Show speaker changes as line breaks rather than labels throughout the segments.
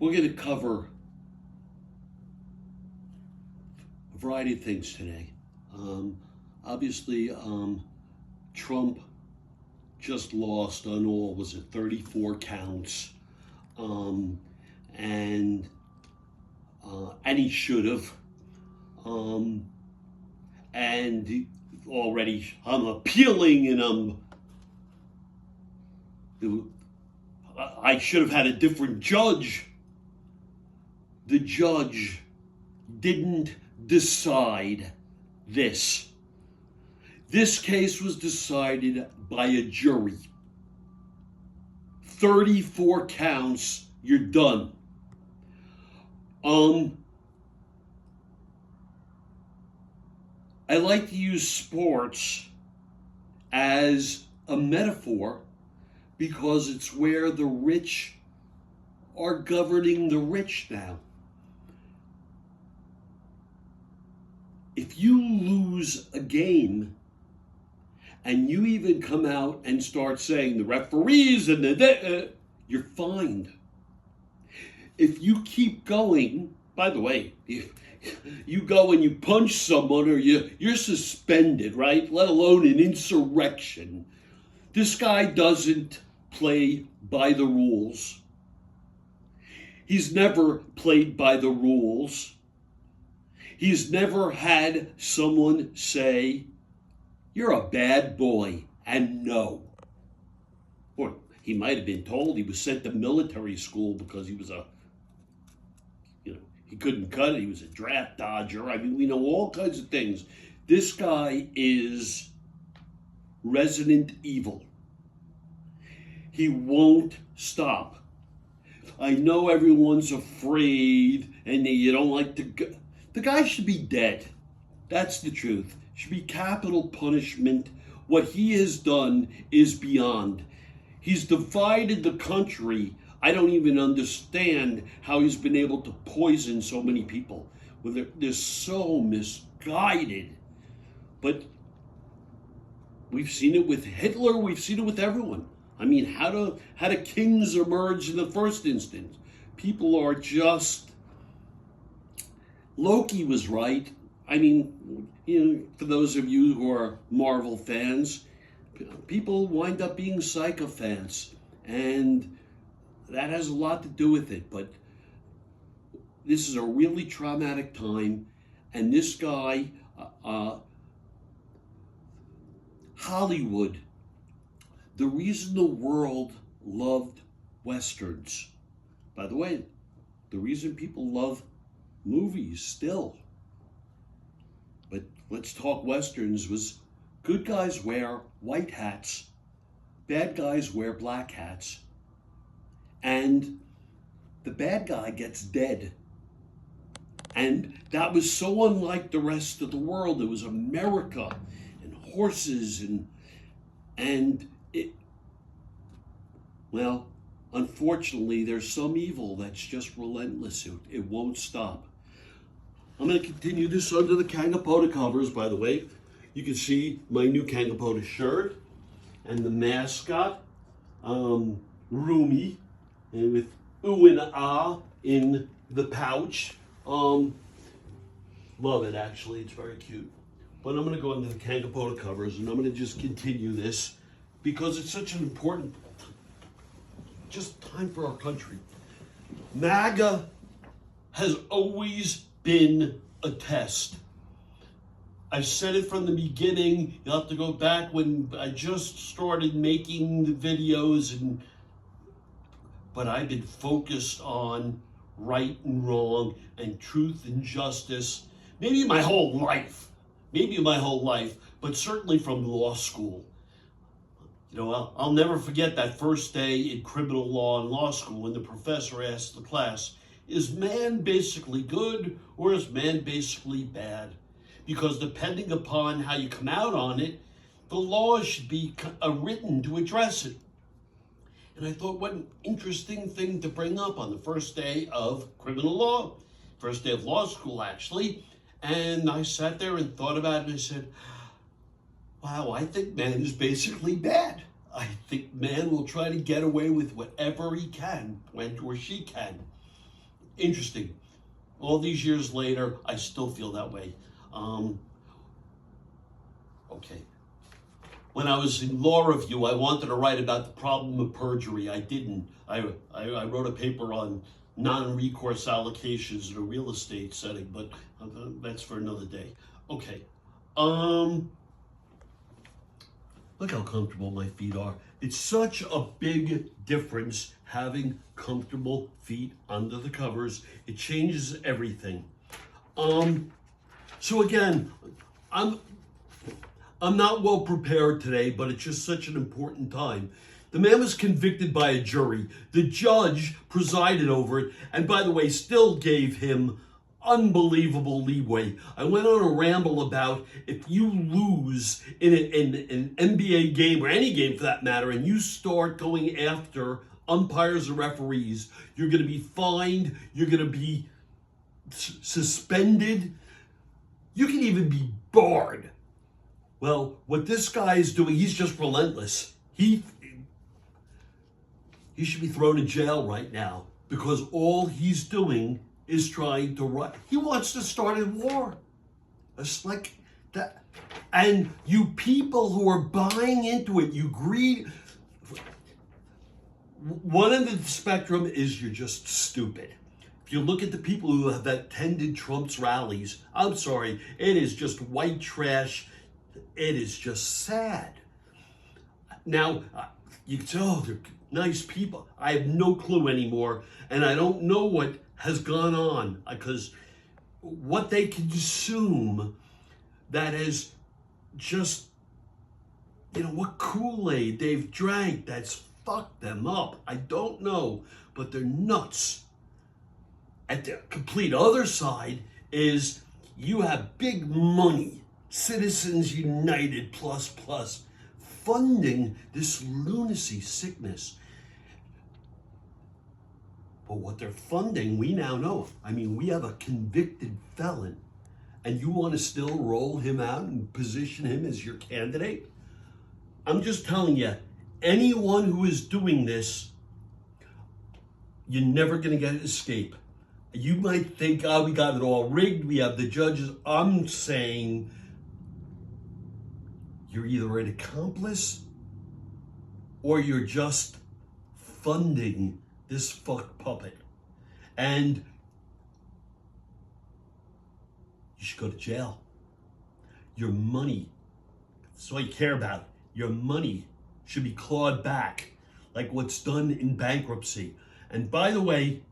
We're going to cover a variety of things today. Obviously, Trump just lost on all, was it 34 counts? And he should have. And already I'm appealing, and I should have had a different judge. The judge didn't decide this. This case was decided by a jury. 34 counts, you're done. I like to use sports as a metaphor because it's where the rich are governing the rich now. If you lose a game and you even come out and start saying the referees and you're fined. If you keep going, by the way, you go and you punch someone, or you're suspended, right? Let alone an insurrection. This guy doesn't play by the rules. He's never played by the rules. He's never had someone say, "You're a bad boy," and no. Or he might have been told he was sent to military school because he was he couldn't cut it. He was a draft dodger. I mean, we know all kinds of things. This guy is Resident Evil. He won't stop. I know everyone's afraid and you don't like to go. The guy should be dead. That's the truth. Should be capital punishment. What he has done is beyond. He's divided the country. I don't even understand how he's been able to poison so many people. Well, they're so misguided. But we've seen it with Hitler. We've seen it with everyone. I mean, how do kings emerge in the first instance? People are just... Loki was right. I mean, for those of you who are Marvel fans, people wind up being psychophants. And that has a lot to do with it, but this is a really traumatic time, and this guy, Hollywood, the reason the world loved Westerns, by the way, the reason people love movies still, but let's talk Westerns, was good guys wear white hats, bad guys wear black hats, and the bad guy gets dead. And that was so unlike the rest of the world. It was America and horses and it, well, unfortunately, there's some evil that's just relentless. It won't stop. I'm going to continue this under the Kangapota covers, by the way. You can see my new Kangapota shirt and the mascot, Rumi, and with ooh and ah in the pouch. Love it, actually. It's very cute. But I'm going to go into the Kangapota covers, and I'm going to just continue this because it's such an important just time for our country. MAGA has always been a test. I've said it from the beginning. You'll have to go back when I just started making the videos, but I've been focused on right and wrong and truth and justice, maybe my whole life, but certainly from law school. You know, I'll never forget that first day in criminal law and law school when the professor asked the class, is man basically good or is man basically bad? Because depending upon how you come out on it, the law should be written to address it. And I thought, what an interesting thing to bring up on the first day of criminal law, first day of law school, actually. And I sat there and thought about it, and I said, wow, I think man is basically bad. I think man will try to get away with whatever he can, when or she can. Interesting. All these years later, I still feel that way. Okay. When I was in law review, I wanted to write about the problem of perjury. I didn't. I wrote a paper on non-recourse allocations in a real estate setting, but that's for another day. Okay. Look how comfortable my feet are. It's such a big difference having comfortable feet under the covers. It changes everything. So again, I'm not well prepared today, but it's just such an important time. The man was convicted by a jury. The judge presided over it, and by the way, still gave him unbelievable leeway. I went on a ramble about if you lose in an NBA game, or any game for that matter, and you start going after umpires or referees, you're going to be fined, you're going to be suspended, you can even be barred. Well, what this guy is doing, he's just relentless. He should be thrown in jail right now because all he's doing is trying to run. He wants to start a war. It's like that. And you people who are buying into it, you greed. One end of the spectrum is you're just stupid. If you look at the people who have attended Trump's rallies, I'm sorry, it is just white trash. It is just sad. Now, you can say, oh, they're nice people. I have no clue anymore, and I don't know what has gone on, because what they consume that is just, what Kool-Aid they've drank that's fucked them up. I don't know, but they're nuts. At the complete other side is you have big money, Citizens United plus funding this lunacy sickness. But what they're funding, we now know. I mean, we have a convicted felon, and you want to still roll him out and position him as your candidate? I'm just telling you, anyone who is doing this, you're never going to get an escape. You might think, we got it all rigged, we have the judges. I'm saying you're either an accomplice or you're just funding this fuck puppet. And you should go to jail. Your money, that's all you care about. Your money should be clawed back, like what's done in bankruptcy. And by the way,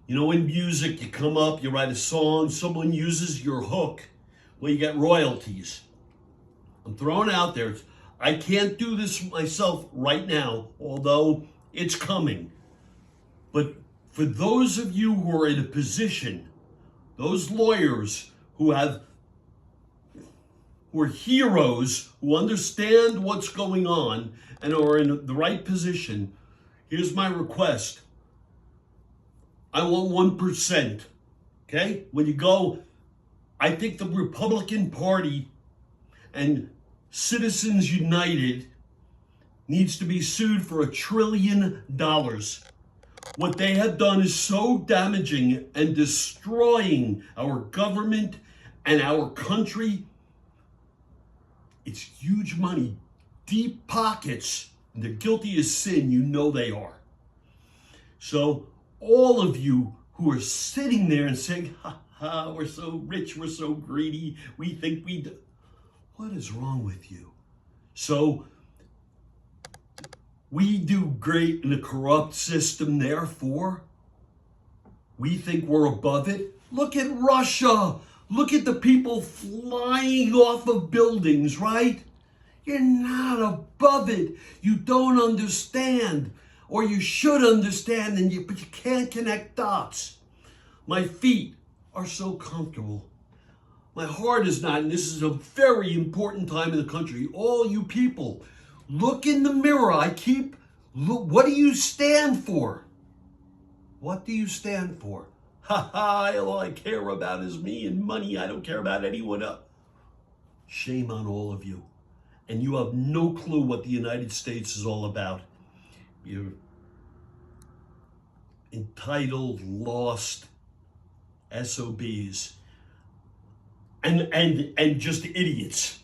in music, you come up, you write a song, someone uses your hook, well, you get royalties. I'm throwing out there, I can't do this myself right now, although it's coming. But for those of you who are in a position, those lawyers who are heroes, who understand what's going on and are in the right position, here's my request. I want 1%, okay? When you go, I think the Republican Party and Citizens United needs to be sued for $1 trillion. What they have done is so damaging and destroying our government and our country. It's huge money, deep pockets, and they're guilty as sin. You know they are. So all of you who are sitting there and saying, we're so rich, we're so greedy, we think we do. What is wrong with you? So we do great in a corrupt system, therefore we think we're above it. Look at Russia. Look at the people flying off of buildings, right? You're not above it. You don't understand. Or you should understand, but you can't connect dots. My feet are so comfortable. My heart is not, and this is a very important time in the country. All you people, look in the mirror. What do you stand for? What do you stand for? All I care about is me and money. I don't care about anyone else. Shame on all of you. And you have no clue what the United States is all about. entitled, lost SOBs and just idiots.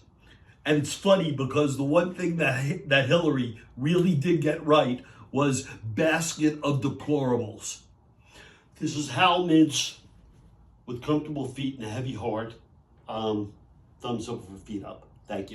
And it's funny because the one thing that Hillary really did get right was basket of deplorables. This is Hal Mintz with comfortable feet and a heavy heart. Thumbs up for feet up. Thank you.